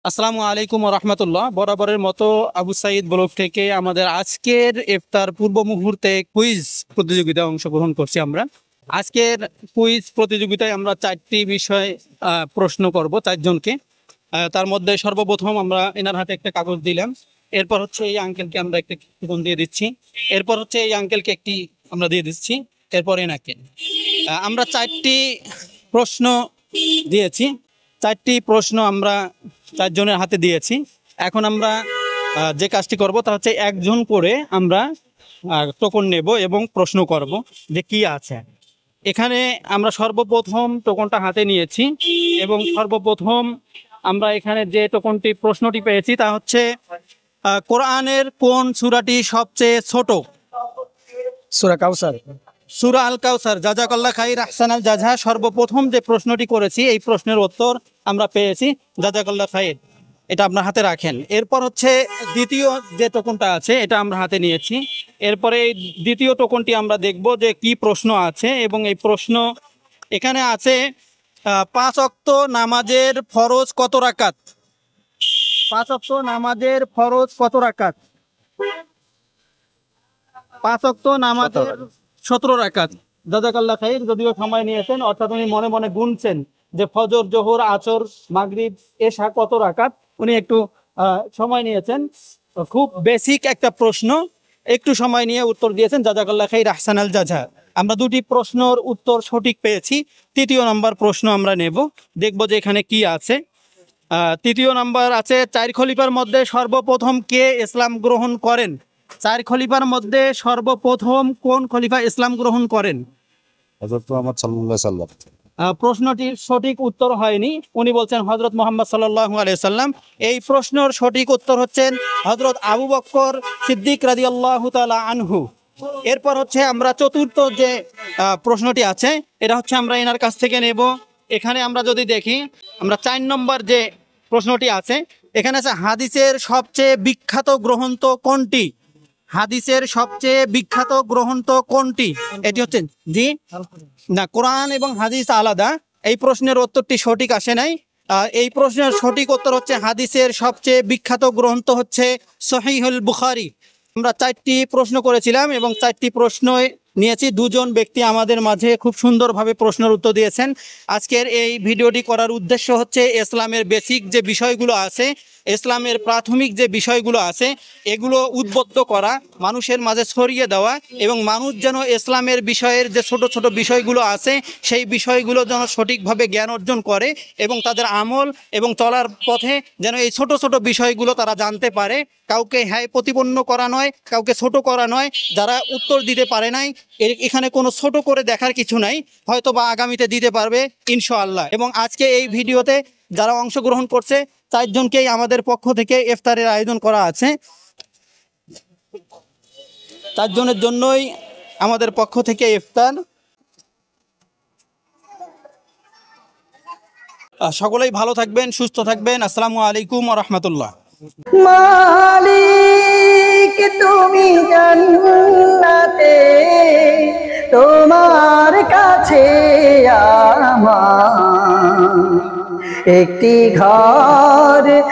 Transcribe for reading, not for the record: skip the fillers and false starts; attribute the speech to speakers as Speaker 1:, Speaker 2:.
Speaker 1: আসসালামু আলাইকুম রহমতুল্লাহ। বরাবরের মতো আবু সাইদ ব্লগ থেকে আমাদের আজকের ইফতার পূর্ব মুহূর্তে কুইজ প্রতিযোগিতায় অংশগ্রহণ করছি আমরা। আজকের কুইজ প্রতিযোগিতায় আমরা 4টি বিষয় প্রশ্ন করব 4 জনকে। তার মধ্যে সর্বপ্রথম আমরা এনার হাতে একটা কাগজ দিলাম, এরপর হচ্ছে এই আঙ্কেলকে আমরা একটা কুপন দিয়ে দিচ্ছি, এরপর হচ্ছে এই আঙ্কেলকে একটি আমরা দিয়ে দিচ্ছি, এরপর এনাকে আমরা 4টি প্রশ্ন দিয়েছি। 4টি প্রশ্ন আমরা 4 জনের হাতে দিয়েছি। এখন আমরা যে কাজটি করব তা হচ্ছে একজন করে আমরা টোকন নেব এবং প্রশ্ন করব যে কি আছে এখানে। আমরা সর্বপ্রথম টোকনটা হাতে নিয়েছি এবং সর্বপ্রথম আমরা এখানে যে টোকনটি প্রশ্নটি পেয়েছি তা হচ্ছে কোরআনের কোন সূরাটি সবচেয়ে ছোট?
Speaker 2: সূরা কাউসার।
Speaker 1: সূরা আল কাউসার। জাযাকাল্লাহ খাইর, আহসানাল জাযা। সর্বপ্রথম যে প্রশ্নটি করেছি এই প্রশ্নের উত্তর আমরা পেয়েছি, জাযাকাল্লাহ খাইর। এটা আপনার হাতে রাখেন। এরপর হচ্ছে দ্বিতীয় যে টোকনটা আছে এটা আমরা হাতে নিয়েছি। এরপরে এই দ্বিতীয় টোকনটি আমরা দেখব যে কি প্রশ্ন আছে এবং এই প্রশ্ন এখানে আছে 5 ওয়াক্ত নামাজের ফরজ কত রাকাত? 5 ওয়াক্ত নামাজের ফরজ কত রাকাত? 5 ওয়াক্ত নামাজের 17 রাকাত। জাযাকাল্লাহ খাইর। যদিও সময় নিয়েছেন, অর্থাৎ উনি মনে মনে গুনছেন যে ফজর, জোহর, আসর, মাগরিব, এশা কত রাকাত। উনি একটু সময় নিয়েছেন। খুব বেসিক একটা প্রশ্ন, একটু সময় নিয়ে উত্তর দিয়েছেন। জাযাকাল্লাহ খাইর, আহসানাল জাযা। আমরা 2টি প্রশ্নের উত্তর সঠিক পেয়েছি। তৃতীয় নাম্বার প্রশ্ন আমরা নেব, দেখব যে এখানে কি আছে। তৃতীয় নাম্বার আছে 4 খলিফার মধ্যে সর্বপ্রথম কে ইসলাম গ্রহণ করেন? 4 খলিফার মধ্যে সর্বপ্রথম কোন খলিফা ইসলাম গ্রহণ করেন?
Speaker 2: হযরত মুহাম্মদ সাল্লাল্লাহু আলাইহি সাল্লাম।
Speaker 1: প্রশ্নটির সঠিক উত্তর হয়নি, উনি বলছেন হযরত মুহাম্মদ সাল্লাল্লাহু আলাইহি সাল্লাম। এই প্রশ্নের সঠিক উত্তর হচ্ছেন হযরত আবু বকর সিদ্দিক রাদিয়াল্লাহু তাআলা আনহু। এরপর হচ্ছে আমরা চতুর্থ যে প্রশ্নটি আছে এটা হচ্ছে আমরা এনার কাছ থেকে নেব। এখানে আমরা যদি দেখি, আমরা 4 নম্বর যে প্রশ্নটি আছে এখানে আছে হাদিসের সবচেয়ে বিখ্যাত গ্রন্থ কোনটি? হাদিসের সবচেয়ে বিখ্যাত গ্রন্থ কোনটি? এটি হচ্ছে জি না, কোরআন এবং হাদিস আলাদা। এই প্রশ্নের উত্তরটি সঠিক আসে নাই। এই প্রশ্নের সঠিক উত্তর হচ্ছে হাদিসের সবচেয়ে বিখ্যাত গ্রন্থ হচ্ছে সহিহুল বুখারী। আমরা 4টি প্রশ্ন করেছিলাম এবং 4টি প্রশ্ন নিয়েছি। 2 জন ব্যক্তি আমাদের মাঝে খুব সুন্দরভাবে প্রশ্নের উত্তর দিয়েছেন। আজকের এই ভিডিওটি করার উদ্দেশ্য হচ্ছে ইসলামের বেসিক যে বিষয়গুলো আছে, ইসলামের প্রাথমিক যে বিষয়গুলো আছে এগুলো উদ্বুদ্ধ করা, মানুষের মাঝে ছড়িয়ে দেওয়া এবং মানুষ যেন ইসলামের বিষয়ের যে ছোট ছোট বিষয়গুলো আছে সেই বিষয়গুলো যেন সঠিকভাবে জ্ঞান অর্জন করে এবং তাদের আমল এবং চলার পথে যেন এই ছোট ছোট বিষয়গুলো তারা জানতে পারে। কাউকে হ্যায় প্রতিপন্ন করা নয়, কাউকে ছোট করা নয়। যারা উত্তর দিতে পারে নাই এখানে কোনো ছোট করে দেখার কিছু নাই, হয়তো বা আগামীতে দিতে পারবে ইনশাআল্লাহ। এবং আজকে এই ভিডিওতে যারা অংশগ্রহণ করছে 4 জনকেই আমাদের পক্ষ থেকে ইফতারের আয়োজন করা আছে। 4 জনের জন্যই আমাদের পক্ষ থেকে ইফতার। সকলেই ভালো থাকবেন, সুস্থ থাকবেন। আসসালামু আলাইকুম ওয়া রাহমাতুল্লাহ।
Speaker 3: মালিক তুমি জান্নাতে, তোমার কাছে আমার একটি ঘর